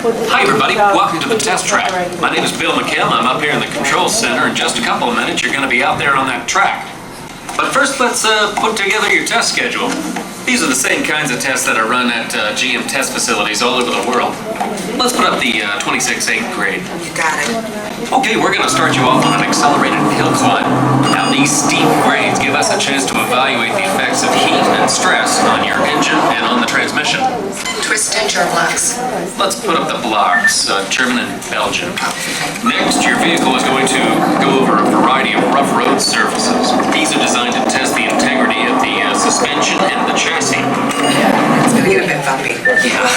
Hi everybody, welcome to the test track. My name is Bill McKim. I'm up here in the control center. In just a couple of minutes, you're going to be out there on that track. But first, let's put together your test schedule. These are the same kinds of tests that are run at GM test facilities all over the world. Let's put up the 26 8th grade. You got it. Okay, we're going to start you off on an accelerated hill climb. Now, these steep grades give us a chance to evaluate the effects of heat and stress on your engine and on the transmission. Twist and germ locks. Let's put up the blocks, German and Belgian. Next, your vehicle is going to go over a variety of rough road surfaces. These are designed to test the integrity of the suspension and the chassis. It's going to get a bit bumpy. Yeah.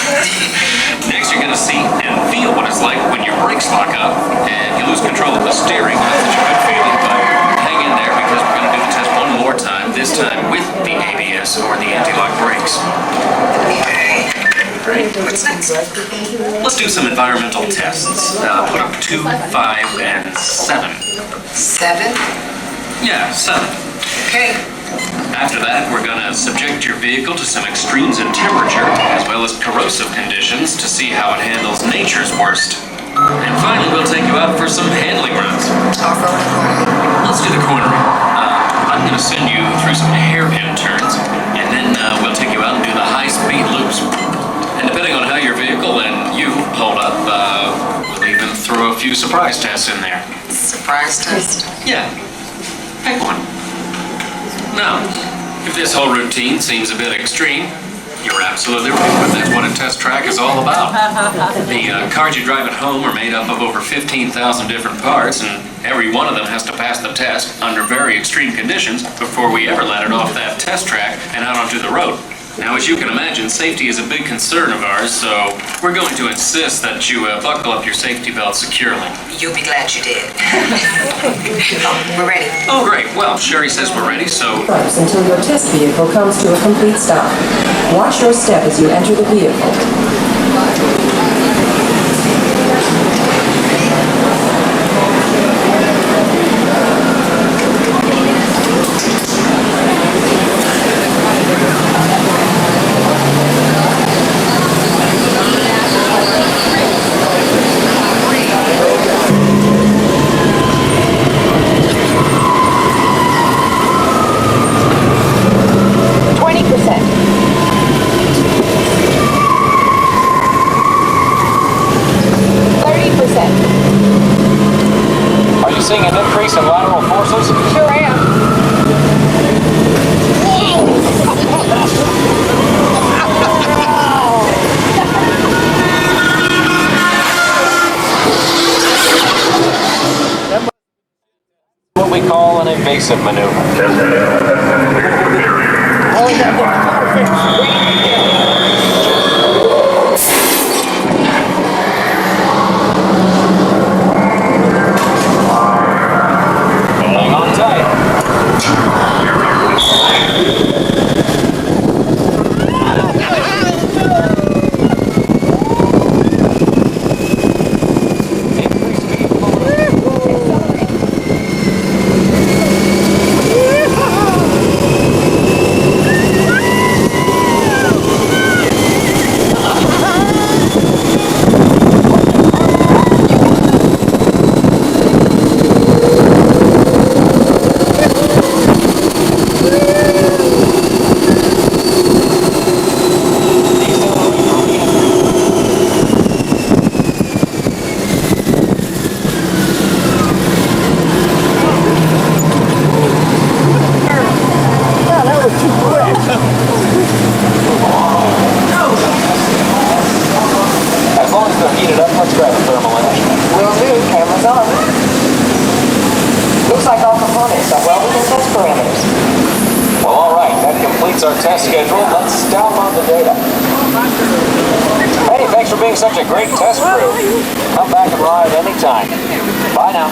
Next, you're going to see and feel what it's like when your brakes lock up and you lose control of the steering. Not such a good feeling, but hang in there because we're going to do the test one more time, this time with the ABS or the anti-lock brakes. Okay. Great. What's next? Let's do some environmental tests. Put up 2, 5, and 7. 7? Yeah, 7. Okay. After that, we're going to subject your vehicle to some extremes in temperature, as well as corrosive conditions, to see how it handles nature's worst. And finally, we'll take you out for some handling runs. Off-road and cornering. Let's do the cornering. I'm going to send you through some hairpin turns, and then we'll take you out and do the high-speed loops. And depending on how your vehicle and you hold up, we'll even throw a few surprise tests in there. Surprise test? Yeah. Pick one. Now, if this whole routine seems a bit extreme, you're absolutely right, but that's what a test track is all about. The cars you drive at home are made up of over 15,000 different parts, and every one of them has to pass the test under very extreme conditions before we ever let it off that test track and out onto the road. Now, as you can imagine, safety is a big concern of ours, so we're going to insist that you buckle up your safety belt securely. You'll be glad you did. Oh, we're ready. Oh, great. Well, Sherry says we're ready, so... Until your test vehicle comes to a complete stop. Watch your step as you enter the vehicle. 30%. Are you seeing an increase in lateral forces? Sure am. What we call an evasive maneuver. Hang on tight. As long as they're heated up, let's grab a thermal image. Will do. Cameras on. Looks like all components are well within test parameters. Well, all right, that completes our test schedule. Let's download the data. Hey, thanks for being such a great test crew. Come back and ride anytime. Bye now.